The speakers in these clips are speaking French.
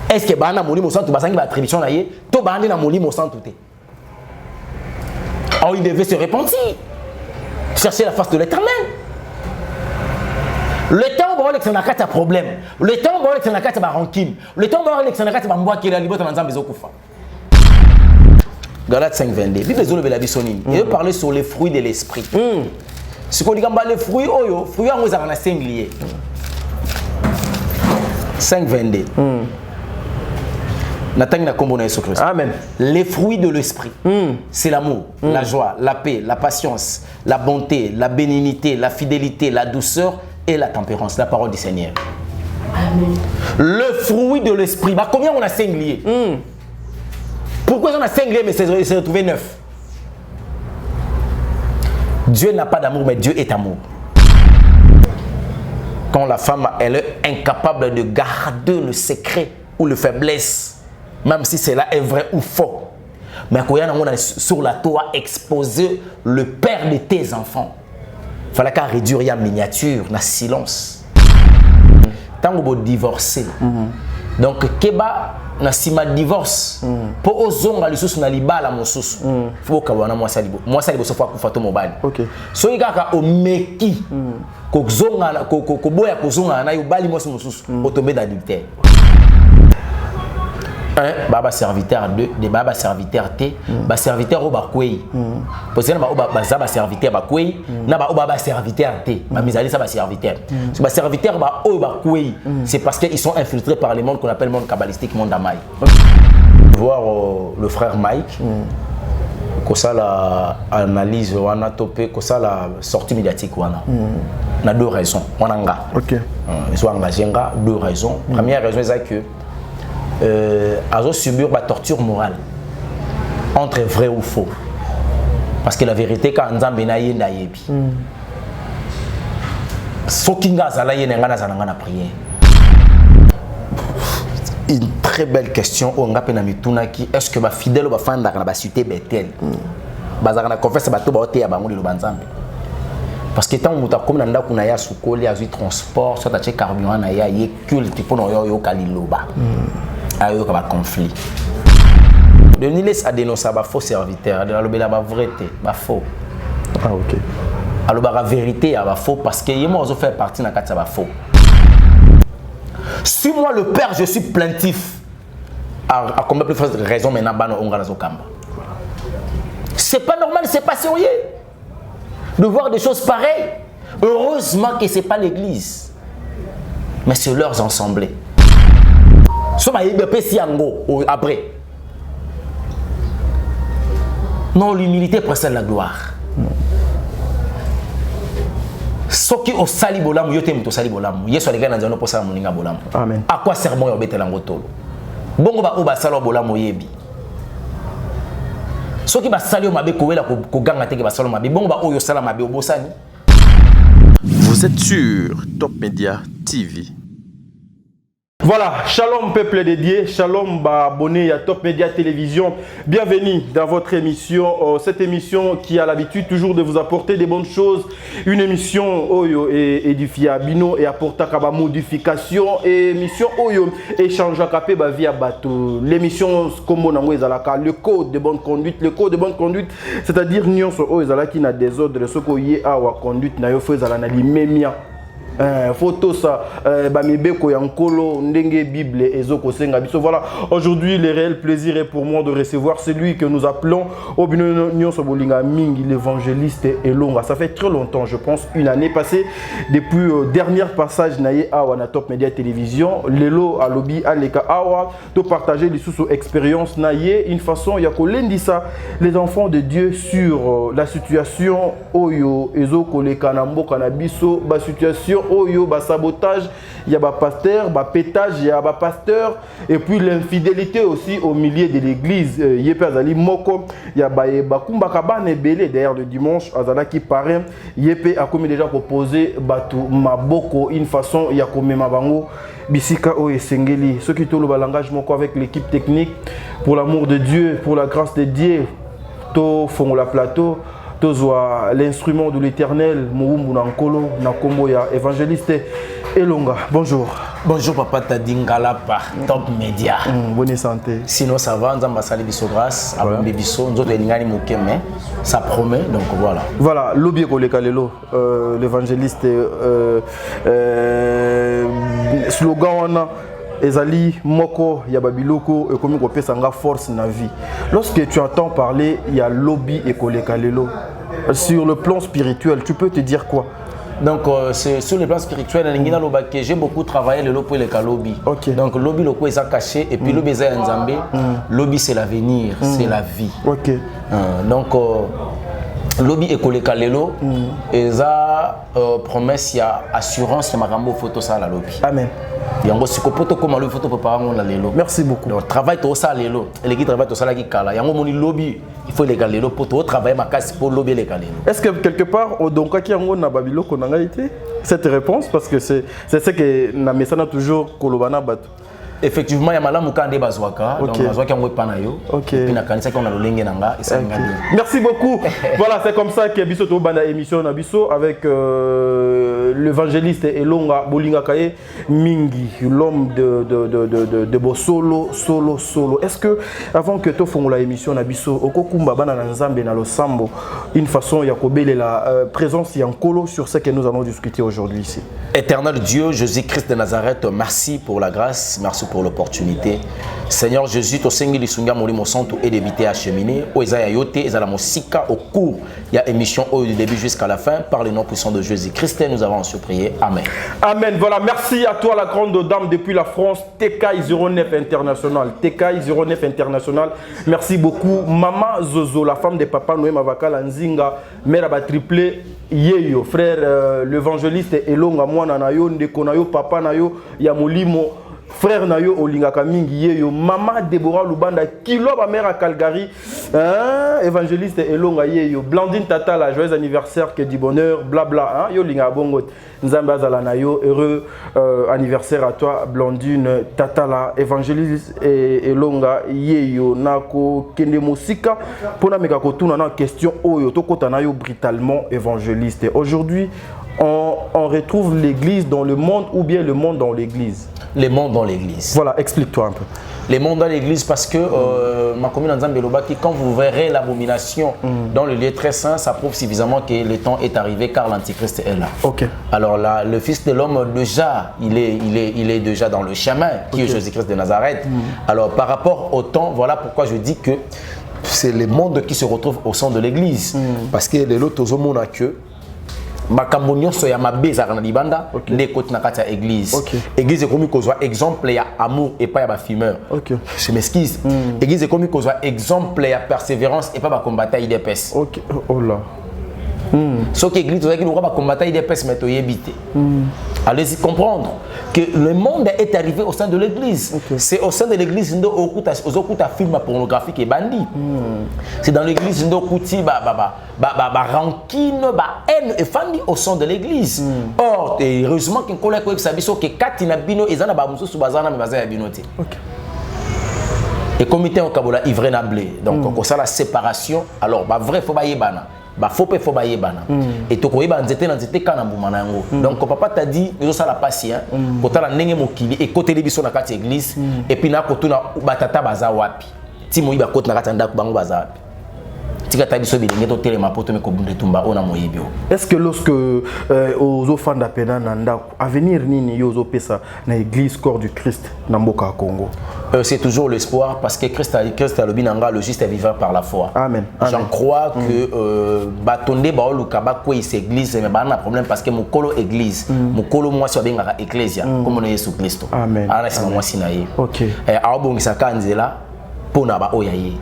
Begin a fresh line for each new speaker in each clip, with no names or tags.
Est-ce que bana molimo sans tout basangi ba attribution na ye to bande na molimo sans tout. Alors il devait se repentir. Chercher la face de l'Éternel. Le temps où on a un problème, le temps où on a un rancune, le temps où on a un mboa qui est la liberté dans les kufa. Galates 5:22. Bible zolo bela bisonini. Il parler sur les fruits de l'esprit. Ce qu'on dit quand les fruits oyo, fruits on a singulier. 5:22. Amen. Les fruits de l'esprit, c'est l'amour, la joie, la paix, la patience, la bonté, la bénignité, la fidélité, la douceur et la tempérance, la parole du Seigneur. Amen. Le fruit de l'esprit, bah, combien on a singulier? Pourquoi on a singulier mais c'est retrouvé neuf? Dieu n'a pas d'amour mais Dieu est amour. Quand la femme elle est incapable de garder le secret ou le faiblesse, même si cela est vrai ou faux. Mais quand on a sur la toile exposé le père de tes enfants, il fallait qu'à réduire la miniature, la silence. Tant que vous divorcez, donc keba na sima divorce, pour ozonga lisusu na libala mosusu, faut kawana moi salibo so fa kufato mobali. OK. So ikaka o meki ko zonga ko boya ko zonga na yo bali mosusu, otombe d'adultère. Un, baba serviteur, deux, des baba serviteur T, ba serviteur au bakwei. Parce que ba serviteur bakwei, na ba baba serviteur T, ba misali ça ba serviteur. Ce ba serviteur ba au bakwei, c'est parce qu'ils sont infiltrés par les mondes qu'on appelle monde kabbalistique, monde d'Amaï. Voir le frère Mike, que ça la analyse on a topé, que ça la sortie médiatique on a deux raisons. On a nga. OK. Ils sont engagés nga deux raisons. Première raison c'est que à subir la torture morale entre vrai ou faux, parce que la vérité quand Nzambe na ye na yebi sokinga zala ye nga na prière. Une très belle question on ngape na mituna ki est-ce que ba fidèle ba fanda na ba cité Bethel bazaka na confesse ba to ba ote ya bango le banzambe, parce que tant muta comme na ndako na ya sukoli azui transport soit ache carburant na ya ye culte pour no yo kaliloba a eu un conflit. De nous laisse à dénoncer à faux serviteur, de la vérité, bah faux. Ah OK. Alors la vérité à faux parce que moi je fais partie dans quatre faux. Si moi le père je suis plaintif, à combien plus forte raison maintenant bano ongana zokamba. C'est pas normal, c'est pas sérieux de voir des choses pareilles. Heureusement que c'est pas l'église, mais c'est leurs ensemblés. Après. Non, l'humilité précède la gloire. Ce qui au sali bolam, yo temu to sali bolam. Yeso les gars dans pour ça moninga bolam. Amen. À quoi sert bon yo betela ngotolo? Bongo ba oba salo bolam yebi. Ce qui ba sali o mabe ko wela ko ganga teke ba salo mabe. Bongo ba oyo sala mabe obosani.
Vous êtes sur Top Media TV.
Voilà, shalom peuple dédié, shalom abonné à Top Media Télévision. Bienvenue dans votre émission, cette émission qui a l'habitude toujours de vous apporter des bonnes choses. Une émission Oyo et édifiabino et apporter kaba modification et émission Oyo échange capé via bateau. L'émission comme on a ezalaka le code de bonne conduite, le code de bonne conduite, c'est-à-dire nion so o ezalaki na désordre ce ko yé awa conduite na yo fo ezalana limemia. Photo ça bamibeko yankolo ndenge bible ezoko senga biso. Voilà, aujourd'hui le réel plaisir est pour moi de recevoir celui que nous appelons Obino Sobolinga Mingi, l'évangéliste Elonga. Ça fait très longtemps, je pense une année passée depuis dernier passage naïe awa na Top Media Télévision lelo alobi aleka awa to partager les sous expérience naïe une façon yako lendisa les enfants de Dieu sur la situation oyo ezoko le kanambo kanabiso ba situation oyo ba sabotage, il y a ba pasteur, ba pétage, il y a ba pasteur et puis l'infidélité aussi au milieu de l'église. Yepé azali moko, il y a ba kumba kabane belé d'ailleurs le dimanche azala qui paraît yepé a comme déjà proposé batu maboko une façon ya komema bango bisika o esengeli ceux qui tout le langage moko avec l'équipe technique pour l'amour de Dieu, pour la grâce de Dieu to font la plateau Tozwa l'instrument de l'Éternel, Moumbu Nankolo, Nakombo ya évangéliste Elonga. Bonjour.
Bonjour papa Tadingalapa, Top Média.
Bonne santé.
Sinon ça va, nous avons salé biso grâce, abondé biso, nous autres n'ingani mouké mais ça promet donc voilà.
Voilà, Lobby Kolekalelo, l'évangéliste, slogan wana ezali moko ya babiloko et comme on sanga force na vie. Lorsque tu entends parler il y a Lobby et Kolekalelo sur le plan spirituel, tu peux te dire quoi?
Donc c'est sur le plan spirituel, j'ai beaucoup travaillé le lopo et le kalobi.
Okay.
Donc lobby loko est caché et puis lobby est nzambe. Lobby c'est l'avenir, c'est la vie.
Ok.
Donc lobby et kolekalelo et ça promesse il y a assurance ma rambo photo ça la lobby.
Amen.
Yango sikopoto comme le photo préparer on la lelo.
Merci beaucoup.
Donc travail tout ça lelo. Et qui travaille tout ça là qui kala. Yango moni lobby il faut les galelo pour tout travailler ma casse pour lobby les galelo.
Est-ce que quelque part au donc qui yango na babilo qu'on a été cette réponse parce que c'est ce que na mesana toujours kolobana bato.
Effectivement, il y a malamu kande bazwaka, donc bazwaka ngo panayo. Et puis na kanisa qu'on a lolenge nanga et ça ngandi.
Merci beaucoup. Voilà, c'est comme ça que biso to banda émission na biso avec l'évangéliste Elonga Bolinga Kaye Mingi, l'homme de Bosolo solo. Est-ce que avant que to fongola émission na biso okokumba bana na nzambe na losambo une façon ya kobele la présence ya nkolo sur ce que nous allons discuter aujourd'hui ici.
Éternel Dieu, Jésus-Christ de Nazareth, merci pour la grâce, merci pour l'opportunité. Seigneur Jésus, to sengi lisunga molimo santo et d'éviter à cheminer. O ezaya yote, ezala mosika au cours. Il y a émission au début jusqu'à la fin. Par le nom puissant de Jésus-Christ, nous avons prié. Amen.
Amen. Voilà, merci à toi la grande dame depuis la France, TKI 09 International. TKI 09 International. Merci beaucoup. Maman Zozo, la femme de Papa Noé Mavakala Nzinga, mère à triplé. Yeyo, frère l'évangéliste Elonga Mwana Nayo, Ndeko Nayo, Papa Nayo, Yamolimo. Frère Nayo Olingaka Mingi Yeyo, Maman Deborah Lubanda, Kilo ba mère à Calgary, évangéliste Elonga Yeyo, Blandine Tata, la joyeux anniversaire, que du bonheur, blabla, Yo Linga Bongot, Nzamba Zalanayo, heureux anniversaire à toi, Blandine Tata, la évangéliste Elonga Yeyo, Nako Kende Mosika, pour na kotuna na question Oyo, Tokota Nayo brutalement évangéliste. Aujourd'hui, on retrouve l'église dans le monde ou bien le monde dans l'église?
Le monde dans l'église.
Voilà, explique-toi un peu.
Le monde dans l'église parce que ma commune Nzambe Lobaki, quand vous verrez l'abomination dans le lieu très saint, ça prouve suffisamment que le temps est arrivé car l'antichrist est là.
Ok.
Alors là, le Fils de l'homme déjà, il est déjà dans le chemin qui est Jésus-Christ de Nazareth. Alors par rapport au temps, voilà pourquoi je dis que c'est le monde qui se retrouve au sein de l'église. Parce que les autres hommes ont que makambo nyonso ya mabe ezalaka na libanda nde ekoti na kati ya église. Église ekomi kozwa exemple ya amour epai ya bafumeur. Je m'excuse. Église ekomi kozwa exemple ya persévérance epai bakombata idps.
Oh là.
Soki église tozalaki lokola bakombata idps mais toyebi te. Allez-y comprendre que le monde est arrivé au sein de l'église. C'est au sein de l'église ndo okuta film pornographique et bandit. C'est dans l'église ndo okuti rancune, haine et fandi au sein de l'église. Or, heureusement qu'un collègue ko sabiso que katina bino ezana ba mususu bazana me bazaya bino te. Et comité en kabola ivre na blé. Donc on ça la séparation. Alors vrai faut ba yebana. Faut pas faut bailler bana et to koyeba nzete na nzete kana mbuma na yango. Donc papa t'a dit nous ça la patient kota la ndenge mokili et côté de biso na kati église et puis na kotuna batata baza wapi ti moyiba kota na kati ndako bango baza wapi tika ta biso bilenge to telema poto me ko bunde tumba ona moyebio. Est-ce
que lorsque ozo fanda pena na ndako avenir nini yo ozo pesa na église corps du Christ na mboka Congo?
C'est toujours l'espoir parce que Christ a le binanga, le juste est vivant par la foi.
Amen.
J'en crois que batonde baoluka bakwe église mais ba na problème parce que mukolo église mukolo moi so bengaka ecclesia comme on est Jésus Christ.
Amen.
Ana c'est moi sinaye.
OK.
Abongisa kanzela pona ba oyaye.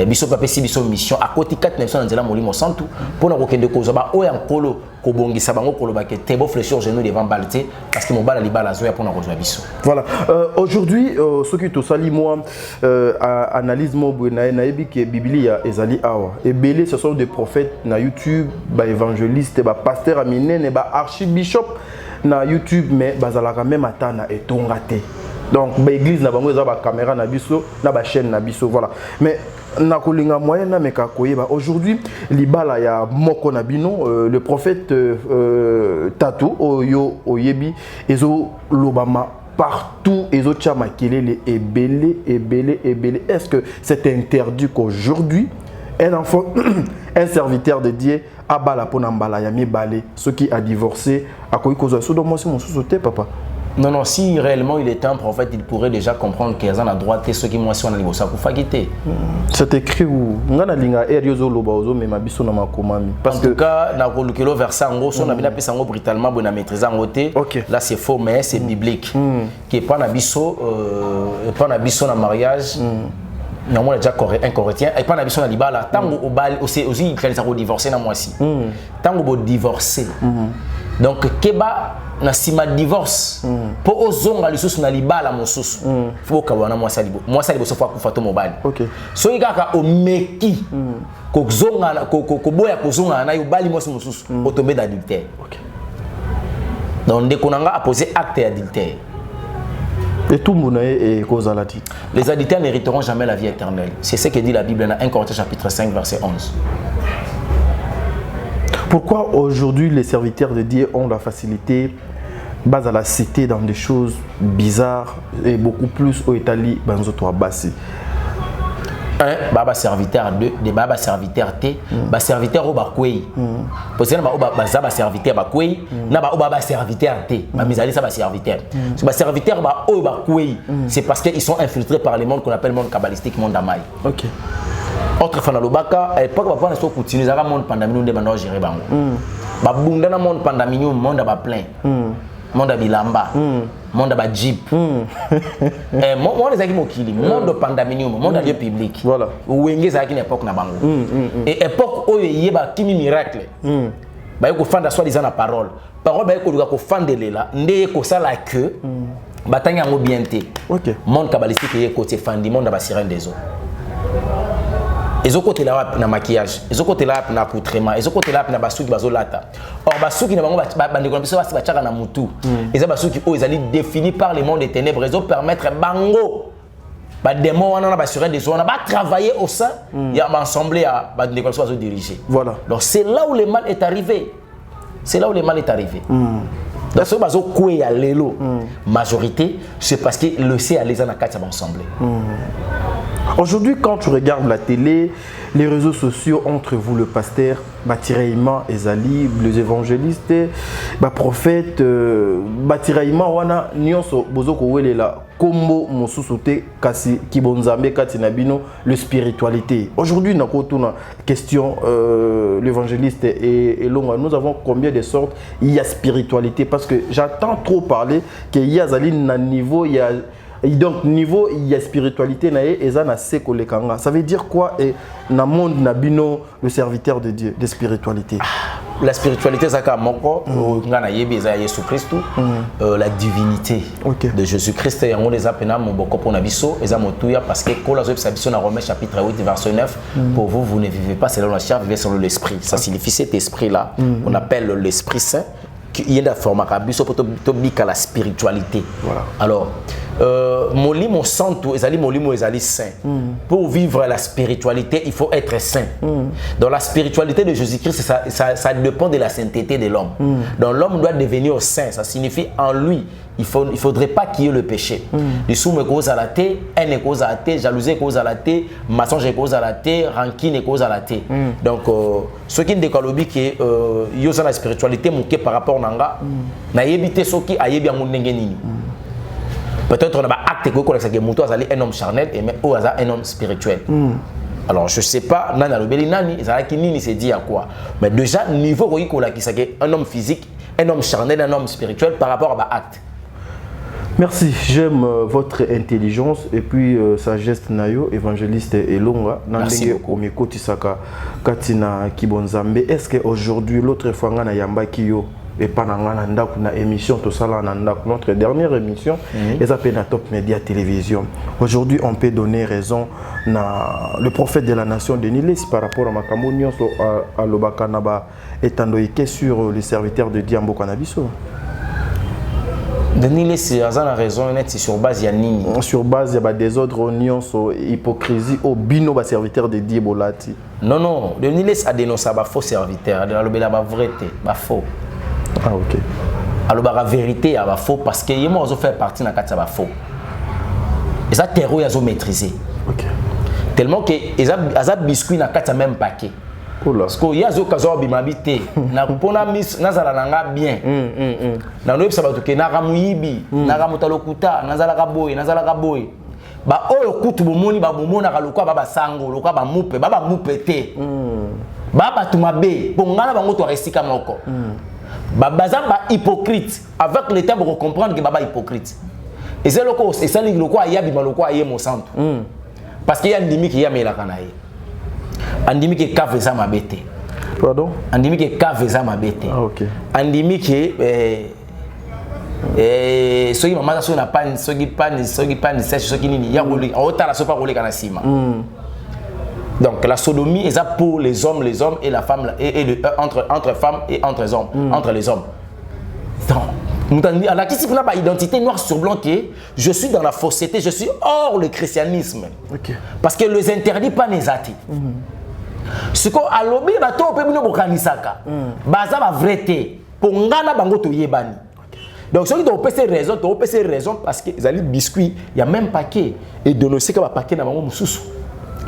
Biso pa pesi biso mission à côté 4 nations nzela molimo santu pona kokende kozo ba oya nkolo kobongisa bango koloba ke tebo fléchir genou devant balté parce que mon bala libala zoya pona kozwa biso. Voilà.
Aujourd'hui ce qui to sali moi analyse mo buena na ebi ke biblia ezali awa et belé ce sont des prophètes na YouTube ba évangélistes ba pasteur aminene ba archibishop na YouTube mais bazalaka même atana etonga te. Donc l'église na bango eza ba caméra na biso na ba chaîne na biso voilà. Mais na kolinga moyen na meka koyeba aujourd'hui libala ya moko na bino le prophète Tatou oyo oyebi ezo lobama partout et autres chamakelele et belé. Est-ce que c'est interdit qu'aujourd'hui un enfant, un serviteur de Dieu a bala ponambala yami balé, ce qui a divorcé à quoi il cause ça? Donc moi c'est mon sous-sauté papa.
Non, non, si réellement il est un prophète, il pourrait déjà comprendre qu'il y a un droit et ceux qui moi sont en ça pour fagiter.
C'est écrit où ngana linga eriozo lobaozo mais ma biso na makomami
parce que en tout cas na kolukelo verset en gros son abina pesa ngo brutalement bona maîtriser en côté. Là c'est faux mais c'est biblique. Qui est pas na biso na mariage. Non, moi déjà un corétien et pas na biso na libala tango au bal aussi il ça divorcer na moi si. Tango bo divorcer. Donc keba na sima divorce pour ozonga lisusu na libala mosusu faut kawana mwasa libo so fa kufato mobali so ikaka omeki ko zonga ko boya ko zonga na yobali mwasa mosusu otombe d'adultère. Donc ndeko nanga a posé acte d'adultère.
Et tout le monde est cause à la dit.
Les adultères n'hériteront jamais la vie éternelle. C'est ce que dit la Bible dans 1 Corinthiens chapitre 5 verset 11.
Pourquoi aujourd'hui les serviteurs de Dieu ont la facilité base à la cité dans des choses bizarres et beaucoup plus au Italie banzoto abasi?
Un baba serviteur, deux des baba serviteur té ba serviteur au bakwei parce que na ba serviteur bakwei na ba serviteur té ba misali ça ba serviteur so ba serviteur ba o bakwei c'est parce qu'ils sont infiltrés par les mondes qu'on appelle monde kabbalistique, monde amai.
OK.
Autre fois na lobaka à l'époque ba so continuer ça monde pandamino de bando gérer bango ba bunda na monde pandamino monde ba plein monde à bilamba monde à jeep moi les akimo kili monde pandaminium monde à lieu public
voilà
ou engé ça qui époque na bango et époque où yeba kimi miracle ba ko fanda soit disant la parole ba ko luka ko fandele la ndé ko sala que batanga ngo bien té monde kabbalistique yé côté fandi monde ba sirène des eaux. Ils ont côté là na maquillage, ils ont côté là na accoutrement, ils ont côté là na basuki bazolata. Or basuki na bango bande ko biso ba tchaka na mutu. Ils ont basuki o ils allaient définis par les mondes des ténèbres, ils ont permettre bango ba démon wana na bassurer des zones, ba travailler au sein, il y a ensemble à ba de ko diriger. Voilà. Donc c'est là où le mal est arrivé. C'est là où le mal est arrivé. Donc ce bazo koué ya lelo majorité, c'est parce que le C à les en a quatre ensemble.
Aujourd'hui, quand tu regardes la télé, les réseaux sociaux, entre vous, le pasteur, Batiraïma, Ezali, les évangélistes, les prophètes, Batiraïma, wana, nyonso, bozoko wele la, kombo, mosusote, kasi, kibonzambe, katinabino, le spiritualité. Aujourd'hui, nous avons une question, l'évangéliste et Longa, nous avons combien de sortes il y a spiritualité? Parce que j'entends trop parler qu'il y a Zali, na niveau, il y a. Et donc niveau il y a spiritualité nae ezana seko lekanga. Ça veut dire quoi et na monde na bino le serviteur de Dieu de spiritualité?
La spiritualité ça ka moko ngana yebi eza Yesu Christ la divinité de Jésus-Christ et on les appelle mon boko pour na biso eza motuya parce que kola zo biso na Romains chapitre 8 verset 9 pour vous vous ne vivez pas selon la chair, vivez selon l'esprit. Ça signifie cet esprit là on appelle l'esprit saint qui est la forme biso pour tobika la spiritualité. Voilà. Alors molimo santo ezali molimo ezali saint. Pour vivre la spiritualité, il faut être saint. Dans la spiritualité de Jésus-Christ, ça dépend de la sainteté de l'homme. Donc l'homme doit devenir saint, ça signifie en lui, il faudrait pas qu'il y ait le péché. Du soum cause à la thé, haine est cause à la thé, jalousie est cause à la thé, mensonge est cause à la thé, rancune est cause à la thé. Donc ce qui décalobi qui est yosa la spiritualité mouké par rapport nanga, na yebité ce qui a yebi amun nengeni. Peut-être on a acte que Mouto a un homme charnel et même un homme spirituel. Alors je sais pas, nana lobeli nani, nini s'est dit à quoi. Mais déjà niveau un homme physique, un homme charnel, un homme spirituel par rapport à acte.
Merci, j'aime votre intelligence et puis sagesse nayo évangéliste Elonga.
Merci beaucoup.
Katina Kibonzambe. Est-ce que aujourd'hui l'autre fois ngana yamba kiyo et pas na émission tout ça là notre dernière émission et ça fait na Top Média Télévision. Aujourd'hui on peut donner raison na le prophète de la nation de Niles par rapport à makambo nyonso à lobaka na ba etandoike sur les serviteurs de Diambo Canabiso.
Niles a la raison c'est sur base ya nini?
Sur base ya ba désordre nyonso hypocrisie au bino ba serviteur de Diabolati.
Non non, de Niles a dénoncé ba faux serviteur, de la lobela ba vrai ba faux.
Ah ok.
Alors la vérité ya ba faux parce que yemo ozo faire partie na kati ya ba faux. Et ça terreau ya zo maîtriser. OK. Tellement que eza biscuit na kati ya même paquet. Parce que yazo kazo bimabité na pona mis nazala nanga bien. Na no yebisa bato ke na ramuyibi, na ramutalokuta, nazala kaboy, ba oyo kutu bomoni ba bomona ka lokwa ba sango, lokwa ba mupe te. Ba tu mabe, pongana bango to resika moko. Baza ba hypocrite avec le temps pour comprendre que baba hypocrite. Et c'est loko et ça loko ayabi maloko aye mo santo. Parce qu'il y a ndimi qui ya mela kanaye. Andimi qui cave ça ma bête.
Pardon?
Andimi qui cave ça ma bête.
Ah OK.
Andimi qui soki maman so na pan soki pan sèche soki nini ya rouler autant la sopa rouler kana sima. Donc la sodomie est ça pour les hommes et la femme et entre femmes et entre hommes, entre les hommes. Donc à la question là identité noir sur blanc que je suis dans la fausseté, je suis hors le christianisme. OK. Parce que les interdits pas les athées. Ce qu'on a lobby bato pe bino bokanisaka. Baza ba vrai pour ngana bango to yebani. Donc ceux qui ont PC raison parce que les biscuits, il y a même paquet et de nos que paquet na bango mususu.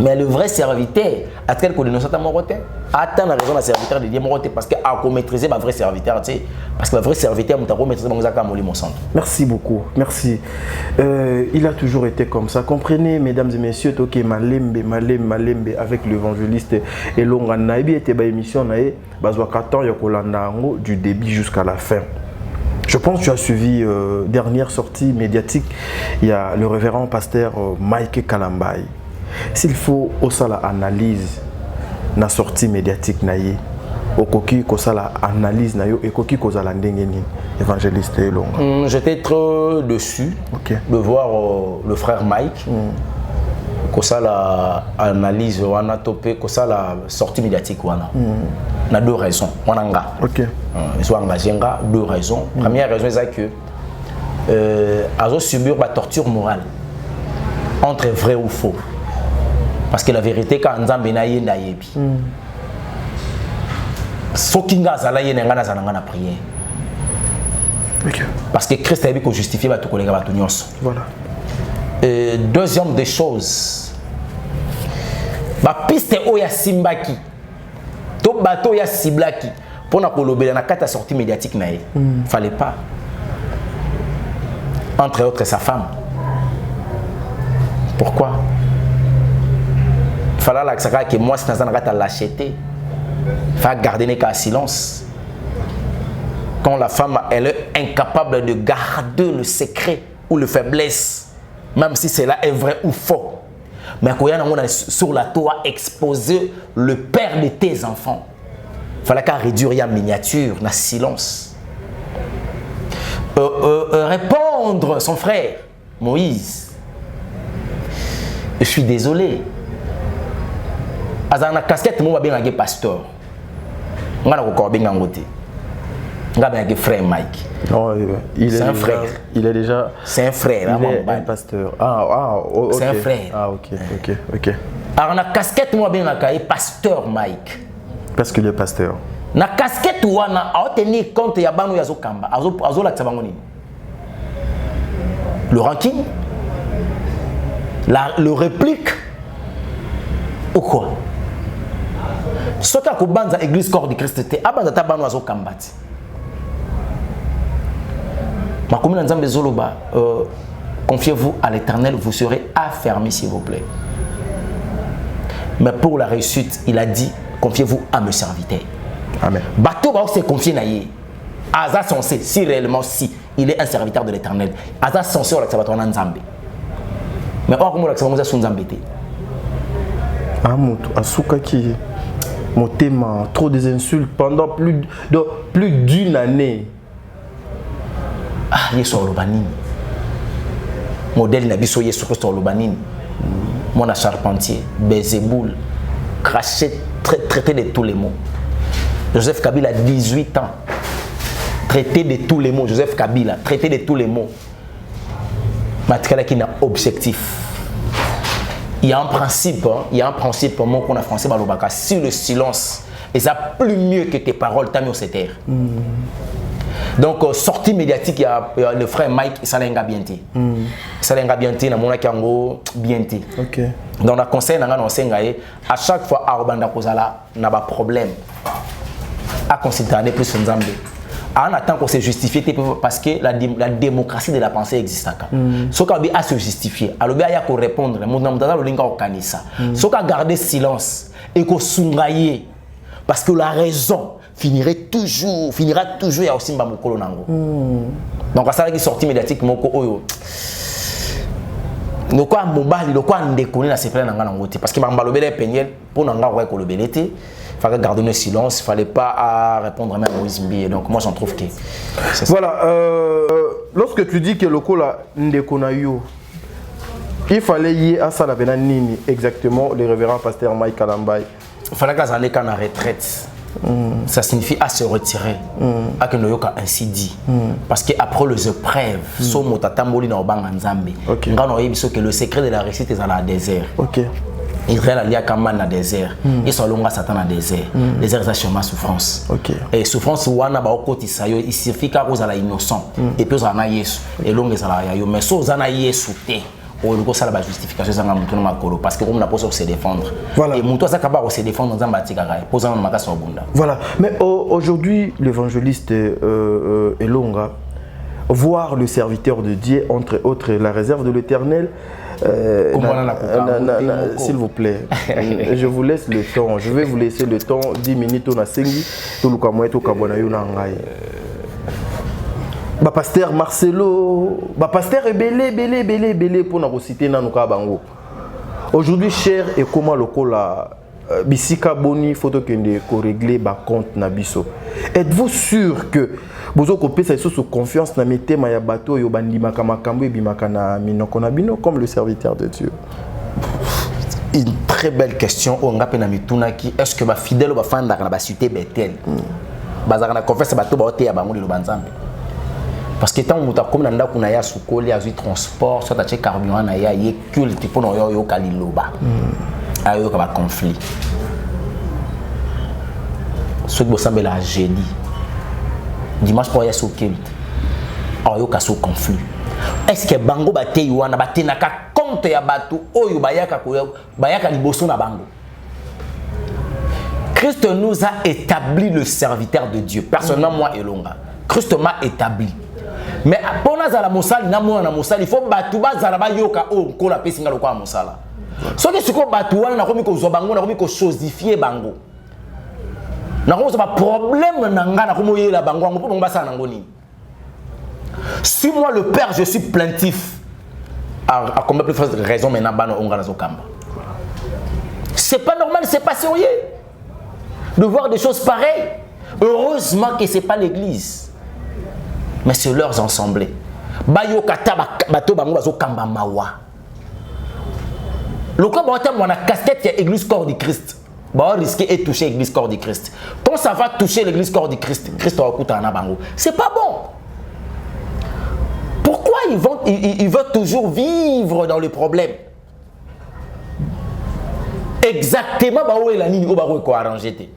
Mais le vrai serviteur, à tel que nous sommes moroté, attend la raison de serviteur de Dieu moroté parce que à maîtriser ma vrai serviteur, tu sais, parce que ma vrai serviteur m'a maîtriser mon zaka mon centre.
Merci beaucoup, merci. Il a toujours été comme ça. Comprenez, mesdames et messieurs, ok, malembe avec l'évangéliste Elonga Naibi était ba émission nae, bazwa 14 yokolanda ngo du début jusqu'à la fin. Je pense que tu as suivi dernière sortie médiatique, il y a le révérend pasteur Mike Kalambai. S'il faut aussi l'analyse na sortie médiatique naie, okoki kosa la analyse nayo et koki kosa la ndengeni évangéliste Elonga.
J'étais trop dessus de voir le frère Mike. Kosa la analyse wana topé kosa la sortie médiatique wana. Na deux raisons. Wananga. OK. Ils sont engagés deux raisons. Première raison c'est que azo subir la torture morale entre vrai ou faux. Parce que la vérité quand Nzambe na yenda yebi. Sokinga zala yenga na zananga na prière. OK. Parce que Christ a dit qu'on justifie ba to kolega ba to nyonso.
Voilà.
Deuxième des choses. Ba piste oya simbaki. To bato ya siblaki pour na kolobela na kata sortie médiatique na ye. Fallait pas. Entre autres sa femme. Pourquoi? Fallait que moi si dans la lâcheté. Faut garder les cas silence. Quand la femme elle est incapable de garder le secret ou le faiblesse, même si cela est vrai ou faux. Mais quand on est sur la tour exposer le père de tes enfants, il fallait qu'à réduire en miniature, dans silence. Répondre son frère, Moïse. Je suis désolé. Azana casquette mo bien un pasteur. On a encore bien ngoté. On a bien frère Mike.
Non, c'est un frère. Il est déjà.
C'est un frère.
Il est un pasteur. Okay.
C'est un frère.
Ah ok.
Alors na casquette mo bien un pasteur Mike.
Parce qu'il est pasteur.
Na casquette wana a tenir compte ya banu ya zokamba. Azo la tsabango nini. Le ranking. Le réplique. Ou quoi? Ce qui a banza église corps de Christ te abanza tabano azo kambati. Ma commune Nzambe Zoloba, confiez-vous à l'Éternel, vous serez affermis s'il vous plaît. Mais pour la réussite, il a dit confiez-vous à mes serviteurs.
Amen.
Bateau va se confier na yé. Aza censé si réellement si il est un serviteur de l'Éternel. Aza censé au l'acsabatoire Nzambe. Mais or comment l'acsabatoire Nzambe te?
Amoto asuka qui motema trop des insultes pendant plus d'une année.
Ah yeso lobanini. Modèle na biso yeso Christo lobanini. Mon charpentier, Bézéboul, craché, traité de tous les mots. Joseph Kabila a 18 ans. Traité de tous les mots. Joseph Kabila, traité de tous les mots. Matkala qui n'a objectif. Il y a un principe, moi qu'on a français, Balobaka, sur le silence. Et ça plus mieux que tes paroles, t'as mis au terre. Donc sortie médiatique, il y a le frère Mike et Salenga Bienté. Salenga Bienté, na mona kango Bienté.
OK.
Donc na conseil nanga no sengaye à chaque fois arobanda kozala na ba problème. À considérer plus Nzambe. En attendant qu'on se justifie parce que la démocratie de la pensée existe. Ce qu'on a à se justifier, alors il y a qu'à répondre. Ce qu'on a garder silence et qu'on s'ungaye parce que la raison finira toujours à aussi mbamukolo nango. Donc à ça qui sorti médiatique moko oyo. Le quoi mobile, le quoi ndekoni na se plaît nanga nango parce que mbalobele penyel pour nanga ouais ko lobelete. Il fallait garder le silence, il ne fallait pas répondre à Moïse Mbi. Donc moi j'en trouve que c'est ça.
Voilà, lorsque tu dis que le cola ndekonayo, il fallait y aller à ça la nini exactement le révérend pasteur Mike Kalambay.
Il fallait qu'ils allaient en retraite. Ça signifie à se retirer, à que nous ainsi dit. Parce qu'après les épreuves, so motatamboli na obanga nzambe. Ngano yebiso que le secret de la réussite est dans le désert.
OK.
Israël a lié à Kaman dans le désert. Ils sont longs à Satan dans le désert. Les désert, c'est sûrement souffrance.
Okay.
Et souffrance, il suffit qu'à cause de l'innocent. Et puis, on a Yesu. Et l'homme est là. Mais si on a Yesu, on a la justification parce que on a pas se défendre.
Voilà.
Et Moutou a capable de se défendre dans un bâtiment.
Voilà. Mais aujourd'hui, l'évangéliste Elonga, voir le serviteur de Dieu, entre autres la réserve de l'Éternel. S'il vous plaît, je vous laisse le temps. Je vais vous laisser le temps. 10 minutes, on a 5 pasteur Marcelo, pasteur est belé pour nous citer dans bango. Aujourd'hui, cher et comment le cola bisika boni photo kende ko régler ba compte na biso. Êtes-vous sûr que bozo ko pesa sous confiance na mitema ya bato yo bandimaka makambo e bimaka na minoko na bino comme le serviteur de Dieu?
Une très belle question. On a peine à mituna qui est-ce que ma fidèle va faire dans la cité Bethel? Bazaka na confiance bato ba ote ya bango le banzambe. Parce que tant que comme nanda kuna ya sukoli ya transport soit acheter carburant na ya ye culte pour no yo kaliloba. Ayo ka conflit. Ce qui ressemble à jeudi. Dimanche pour y aller au culte. Ayo ka so conflit. Est-ce que bango bate yuana bate naka compte ya batu oyo bayaka liboso na bango. Christ nous a établi le serviteur de Dieu. Personnellement moi Elonga. Christ m'a établi. Mais pour nous à la mosali na mosali il faut batu bazala ba yoka o ko la pesinga lokwa mosala. Ce qui est batu wana na komi ko zobango na komi ko chosifier bango. Na komi ba problème na nga na komi yela bango ngo pour ngba sa nango ni. Si moi le père je suis plaintif à combien plus forte raison maintenant bano onga na zokamba. C'est pas normal, c'est pas sérieux de voir des choses pareilles. Heureusement que c'est pas l'église. Mais c'est leurs ensemblés. Bayo kata bato bango bazo kamba mawa. Le cas on a casquette qui église corps du Christ. Bah risquer et toucher l'église corps du Christ. Quand ça va toucher l'église corps du Christ, Christ va écouter un bango. C'est pas bon. Pourquoi ils veulent toujours vivre dans le problème? Exactement bah où est la ligne où bah où est quoi arrangé.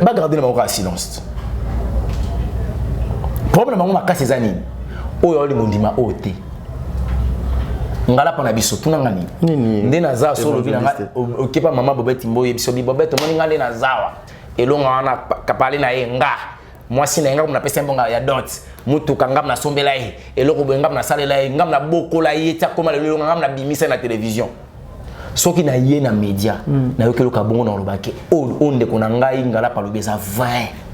Bah garder le bango à silence. Problème on a cassé les années. Oh yo le mondima oté. Ngala pana biso tuna ngani. Nde na za so lobi na okepa mama Bobette Mboye biso bi Bobette moni ngale na zawa. Elonga wana kapali na yenga. Mwasi na yenga na pesa mbonga ya dot. Mutu kangam na sombela ye. Eloko bengam na salela ye, ngam na bokola ye tia koma le ngam na bimisa na télévision. Soki na ye na média na yokelo ka bongo na lobake onde kona ngai ngala pa lobeza 20.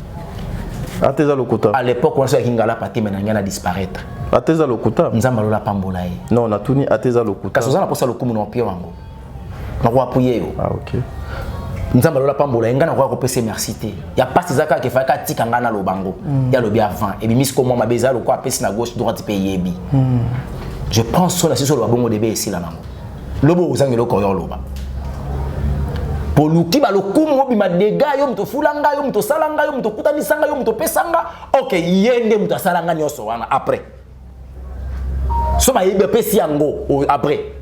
À l'époque, on sait qu'il a pas maintenant disparaître.
Ateza lokuta.
Nzamba lola pambola.
Non, na tuni ateza lokuta.
Kaso na posa lokumu na pio wango. Na kwa puye yo.
Ah OK.
Nzamba lola pambola ngana kwa ko pese merci te. Ya pas ces aka ke fa ka tika ngana lo bango. Ya lo bien avant et bimis ko moi beza lo kwa pese na gauche droite pe yebi. Je pense sur la sur le bongo de be ici là nango. Lobo uzangelo ko yo loba. Pour nous qui va le coup bima dega yo mto fulanga yo mto salanga yo mto kutanisanga yo mto pesanga OK yende mto salanga nyoso wana après so ba yebe pesi yango après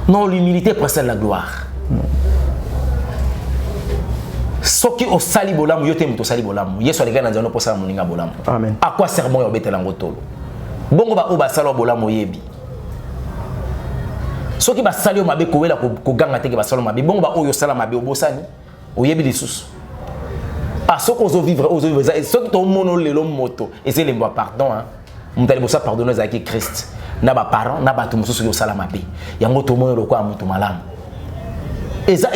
non l'humilité précède la gloire soki osali bolamu yo te muto sali bolamu yesu aleka na nzano posala moninga bolamu
amen
à quoi sermon yo betela ngotolo bongo ba o basala bolamu yebi soki basali yo mabe kowela ko ganga teke basala mabe bongo ba oyo sala mabe obosani oyebi lisusu ah soki ozo vivre soki to mono lelo moto et c'est le mot pardon hein mutali bosa pardonner zaki Christ na ba parents na ba to mususu yo sala mabe yango to mono lokwa mutu malamu. Et ça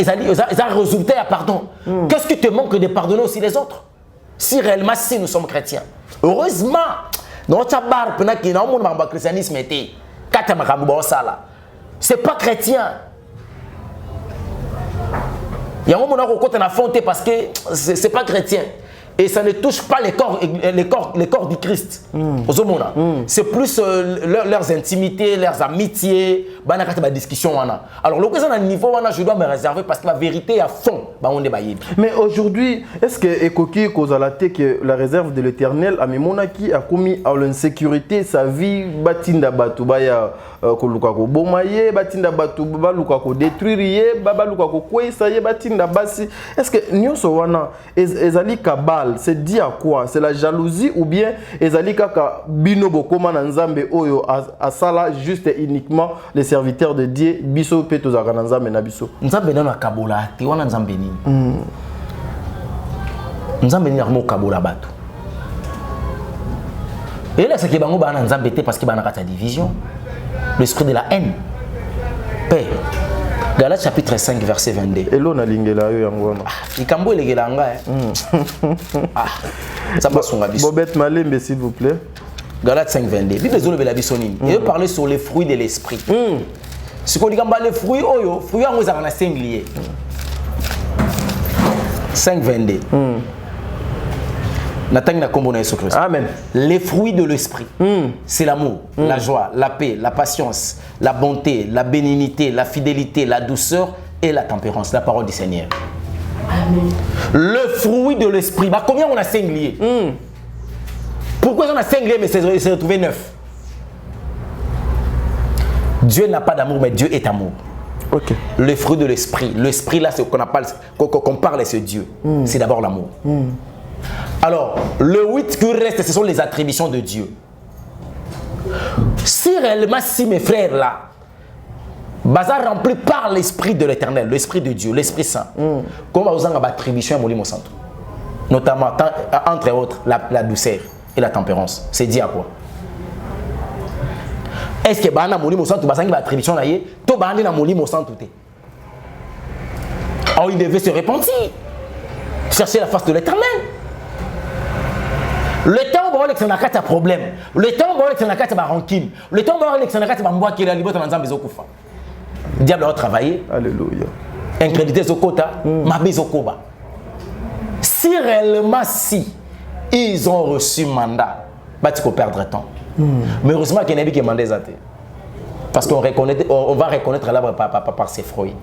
résulté à pardon. Qu'est-ce qui te manque de pardonner aussi les autres? Si réellement, si nous sommes chrétiens. Heureusement, dans notre bar, le christianisme était. C'est pas chrétien. Il y a un moment où on a affronté parce que c'est pas chrétien. Et ça ne touche pas les corps du Christ. C'est plus leurs intimités, leurs amitiés, la discussion. Alors, le président niveau, je dois me réserver parce que la vérité est à fond.
Mais aujourd'hui, est-ce que Ekoki Kozalate, que la réserve de l'Éternel, a Monaki a commis à l'insécurité sa vie, Batinda Batubaya Kolukako Bomaye, Batinda Batuba Lukako détruire, Baba Lukako Kouesaye, Batinda Bassi. Est-ce que Nyosowana, Ezali Kabal, c'est dit à quoi? C'est la jalousie ou bien Ezali Kaka Binobo Koma Nzambe Oyo à Sala juste et uniquement les serviteurs de Dieu, Biso Petozaka Nzambe Nabiso.
Nzambe na Kabola, Tiwana Nzambe ni. Nzambe ni armo Kabola Bato. Et là, c'est que Bango Bana Nzambe parce que Bana Kata division. L'esprit de la haine. Paix. Galates chapitre 5, verset 22.
Et l'on a l'ingela yangwana.
Il cambo le gelanga. Ah, ça passe son abysse.
Bobette Malembe, s'il vous plaît.
Galates 5, 22. Bible de la bisonine. Et il parler sur les fruits de l'esprit. Ce qu'on dit les fruits, oyo, fruits en vous avez singulier. 5, 22.
Amen.
Les fruits de l'esprit, c'est l'amour, la joie, la paix, la patience, la bonté, la bénignité, la fidélité, la douceur et la tempérance. La parole du Seigneur. Amen. Le fruit de l'esprit, bah, combien on a singulier? Pourquoi on a singulier mais c'est retrouvé neuf? Dieu n'a pas d'amour mais Dieu est amour.
Okay.
Le fruit de l'esprit, l'esprit là, c'est qu'on parle, c'est Dieu. C'est d'abord l'amour. Alors, le 8 qui reste, ce sont les attributions de Dieu. Si réellement, si mes frères là, bazar rempli par l'esprit de l'Éternel, l'esprit de Dieu, l'Esprit Saint, comment vous avez attribution à Molimo Santo? Notamment, entre autres, la douceur et la tempérance. C'est dit à quoi? Est-ce que Bana Molimo Santo, bazar attribution là, tout Bana na Molimo Santo te? Alors, il devait se repentir, chercher la face de l'Éternel. Le temps où on a un problème, le temps où on a un rancune, le temps où on a un qui est le diable a travaillé.
Alléluia.
Incrédité Zokota, Mabé Zokoba. Si réellement, si ils ont reçu mandat, tu peux perdre temps. Mais heureusement qu'il y a qui demandé ça. Parce qu'on va reconnaître l'arbre par ses fruits.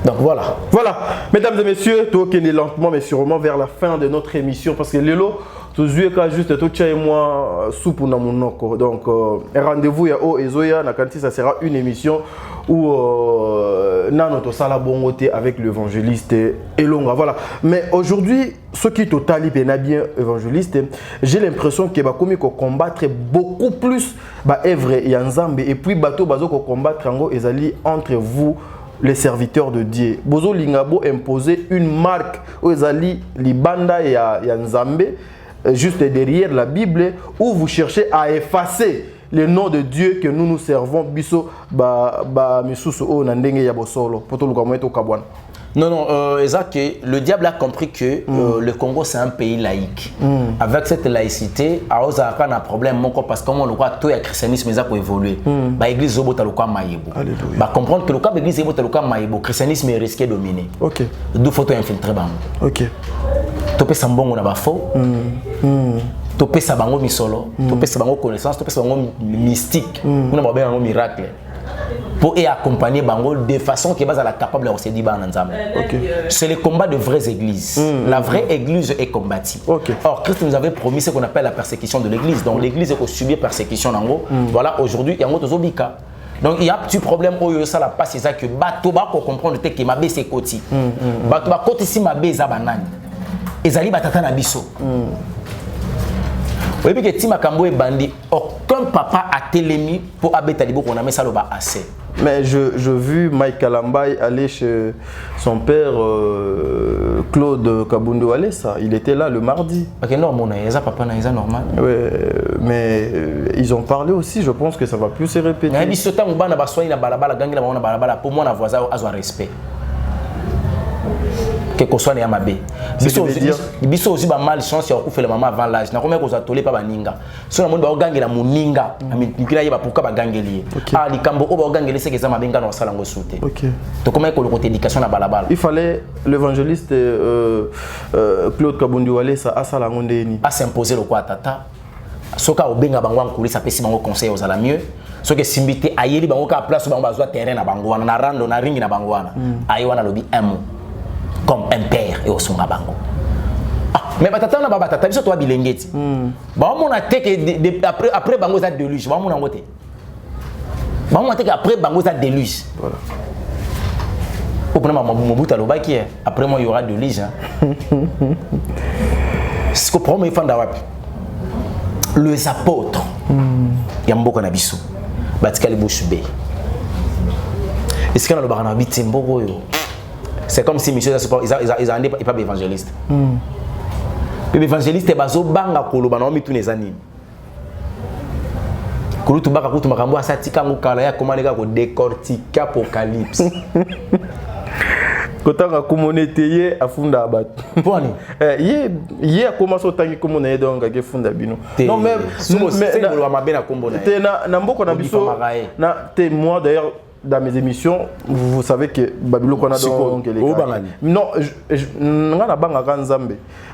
Donc voilà. Voilà,
mesdames et messieurs, tout est lentement mais sûrement vers la fin de notre émission parce que Lelo, tout juste tout et moi soupe na monoko. Donc un rendez-vous ya o ezoya na kanti ça sera une émission où nanoto sala bongote avec l'évangéliste Elonga. Voilà. Mais aujourd'hui, ce qui totali bien évangéliste, j'ai l'impression que ba komi ko combattre beaucoup plus ba œuvre ya Nzambe et puis bato bazo ko combattre ngo ezali entre vous les serviteurs de Dieu. Bozo Lingabo imposer une marque aux Ali Libanda et à Nzambe, juste derrière la Bible, où vous cherchez à effacer le nom de Dieu que nous servons. Biso misusu o nandenge ya bosolo. Poto lukamoeto kabwana.
Non, Isaac, le diable a compris que le Congo c'est un pays laïque. Avec cette laïcité, il y a un problème parce que le christianisme a évolué. L'église va comprendre que le christianisme est risqué de dominer. D'où faut infiltrer. Tu peux s'embonner dans faux. Tu peux s'abango misolo. Tu peux s'abango connaissance. Tu peux s'abango mystique. Tu peux s'abango miracle. Pour accompagner Bango de façon qui est capable de se dire c'est le combat de vraies églises. La vraie église est combattue. Or, Christ nous avait promis ce qu'on appelle la persécution de l'église. Donc, l'église est subie persécution. Voilà, aujourd'hui, il y a un autre zobika. Donc il y a un petit problème où ça la passe c'est ça que bato ba ko comprendre que ma bé c'est koti. Bato ba koti si ma bé za banani. Ezali batata na biso. Oui, parce que Tima Kambo est bandit, aucun papa a télémi pour abéter libo qu'on a mis ça le bas assez.
Mais je vu Mike Kalambay aller chez son père Claude Kabundu aller ça. Il était là le mardi.
Ok, non, mon aïe, papa naïza normal.
Ouais, mais ils ont parlé aussi. Je pense que ça va plus se répéter.
Mais si autant on va soigner la balabala, gangi la balabala, pour moi, on a voisin à son respect. Que qu'on soit né à ma bé. Biso aussi ba malchance ya okufa la maman avant l'âge. Na combien qu'on a tolé pas baninga. Si on a monde ba gangi la muninga, ami nikila yeba pourquoi ba gangeli. Ah likambo o ba gangeli c'est que ça ma benga na sala ngo souté. OK. To comment qu'on le côté éducation na balabala. Il fallait
l'évangéliste Claude Kabundu Wale ça a sala ngondeni.
A s'imposer le quoi tata. Soka o benga bango nkuli ça pesi bango conseil aux ala mieux. Ce que simbité ayeli bango ka place bango bazwa terrain na bango na rando na ringi na bango wana. Ayi wana lobi un mot. Comme un père et au son bango. Mais batata na baba tata biso to bilengeti. Ba on a teke après bango za déluge, ba on a ngote. Ba on a teke après bango za déluge. Voilà. Au premier moment Mobutu alobaki après moi il y aura déluge. Ce que premier fan d'awapi. Les apôtres. Yamboko na biso. Batikali boshube. Est-ce qu'on a le barana bitimbo yo? C'est comme si monsieur ils ont pas évangéliste. L'évangéliste est bazo banga koloba na mitu nezani. Kulutu baka kutu makambo asatika ngukala ya komaleka ko décortiquer apocalypse.
Kotanga komoneteye afunda abatu.
Poni.
Yé a commencé otangi komona donc ke funda bino.
Non mais c'est le mabena kombo na.
Te na mboko na biso. Na te moi d'ailleurs dans mes émissions, vous savez que Babylone qu'on a donc les non,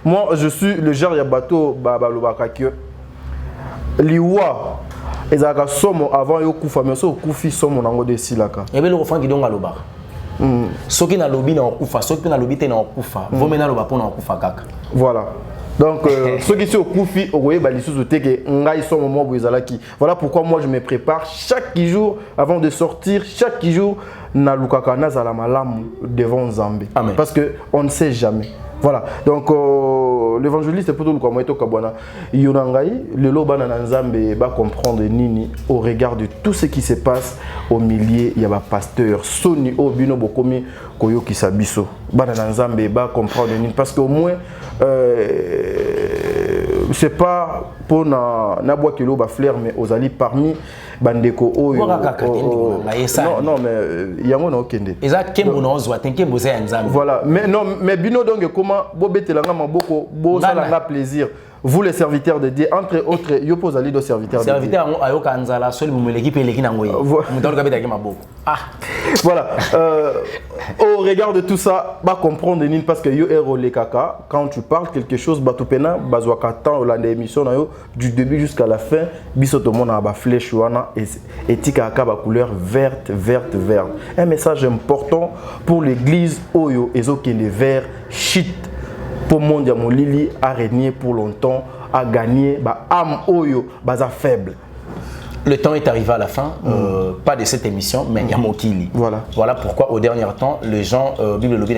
moi je suis le genre de bateau Babalobaka que liwa ezaka somo avant yo kufa mais so kufi somo nango de silaka.
Et bien le refrain qui donga loba. Soki na lobi na kufa, soki na lobi te na kufa, vomena loba pona kufa kaka.
Voilà. Donc, ceux qui sont au Koufi, au voilà pourquoi moi je me prépare chaque jour avant de sortir, chaque jour, na lukaka nazala malam devant Zambé. Parce qu'on ne sait jamais. Voilà. Donc, l'évangéliste est plutôt le Kwamoeto Kabwana. Yonangai, le Lobana Nzambe va comprendre Nini au regard de tout ce qui se passe au milieu. Il y a un pasteur, Soni Obino Bokomi, Koyoki Sabiso. Bana Nzambe va comprendre Nini. Parce qu'au moins, c'est pas pour n'aboua que l'eau va flair, mais aux alliés parmi Bandeko Oyo. Non, mais il y a mon okende. Voilà. Mais non, mais Bino donc comment Bobete Langa Maboko, Bosalanga plaisir. Vous les serviteurs de Dieu, entre autres, yo pose à l'île serviteurs de Dieu. Serviteur Ayoka Nzala, seul l'équipe et l'équipe Nangoye. Voilà. Au regard de tout ça, va comprendre Nini parce que yo héros les caca. Quand tu parles quelque chose, batupena, bazwaka temps la émission du début jusqu'à la fin, bisotomo na ba flèche wana et tika ba couleur verte. Un message important pour l'église Oyo ezokende vert shit. Pour monde ya molili a régné pour longtemps, a gagné ba âme Oyo baza faible.
Le temps est arrivé à la fin, pas de cette émission, mais il y a Mokili. Voilà pourquoi au dernier temps, les gens, Bible Lobby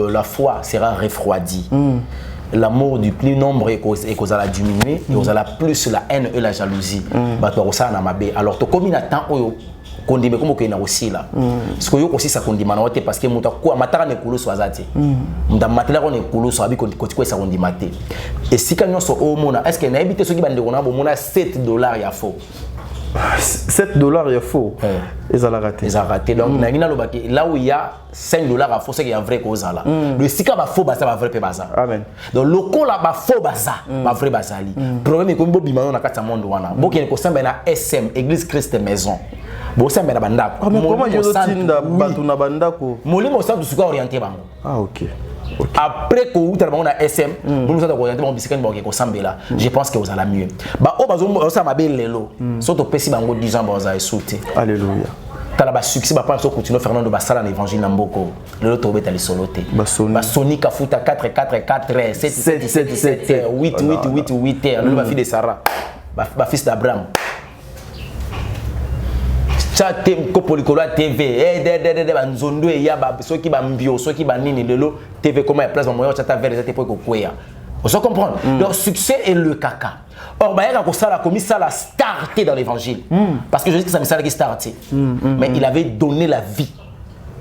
la foi sera refroidie. L'amour du plus nombre et qu'on a diminué, et on a plus la haine et la jalousie. Alors, tu combien de temps kondime comme que na aussi là parce que yo aussi ça kondima na wote parce que muta ko matara ne kulu swazati nda matela ko ne kulu so abi ko ça kondima te et si kanyo so o mona est-ce que na ebite so ki bande ko na bo mona $7 ya faux $7 ya faux ils ont raté donc na ngina lobaki là où il y a $5 à faux c'est qu'il y a vrai cause là le sika ba faux ba ça ba vrai pe baza amen donc loko là ba faux baza ba vrai bazali problème ko mbo bimano na kata monde wana boki ko samba na SM église Christ maison. Bon, ça m'a bandako.
Mais comment je tinda batuna bandako?
Molimo ça tout orienté bango.
Ah OK.
Après que vous avez un SM, vous avez orienté mon bicycle ko sambela. Je pense que vous allez mieux. Ba o bazo ça m'a belle lelo. Surtout pesi bango 10 ans baza sauter. Alléluia. Tala ba succès ba pas continuer Fernando Basala na évangile na mboko. Lelo to beta li soloté. Ba Sony Kafuta 4 7 8 le fils de Sarah. Ba fils d'Abraham. cha Kopolikolo TV banzondo ya ba soki ba mbio soki ba nini lelo TV comment ya place moyen cha ta vers cette époque koya. On se comprend. Leur succès est le caca. Or Bayaka Kosala a commis ça la starté dans l'évangile. Parce que je dis que ça me sert qui starté. Mais il avait donné la vie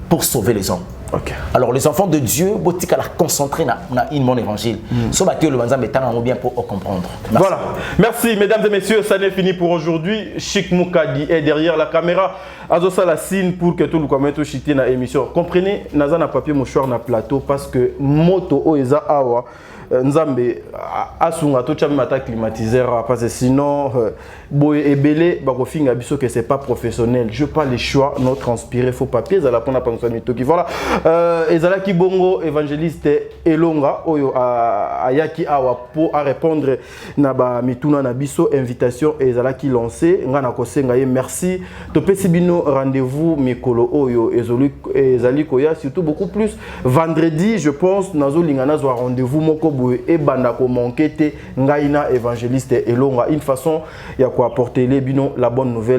pour sauver les hommes.
Okay.
Alors les enfants de Dieu, Botika la concentrer dans mon évangile. So battu le banza mettant bien pour comprendre.
Merci. Voilà. Merci mesdames et messieurs, ça n'est fini pour aujourd'hui. Chic Moukadi est derrière la caméra. Azosa la signe pour que tout le monde chité dans l'émission. Comprenez, naza na papier mouchoir na plateau parce que moto oeza awa Nzambe asunga to chami mata climatiseur parce que sinon boy ebele bakofinga biso que c'est pas professionnel. Je pas les choix non transpirer faux papier za la pona pension mitoki. Voilà. Ezala ki bongo évangéliste Elonga oyo ayaki awa pour répondre na ba mituna na biso invitation ezala ki lancé ngana kosenga ye merci to pesi bino rendez-vous mikolo oyo ezali koya surtout beaucoup plus vendredi je pense nazo lingana zo rendez-vous moko et bandako manquete ngaina évangéliste Elonga une façon ya ko apporter les bino la bonne nouvelle.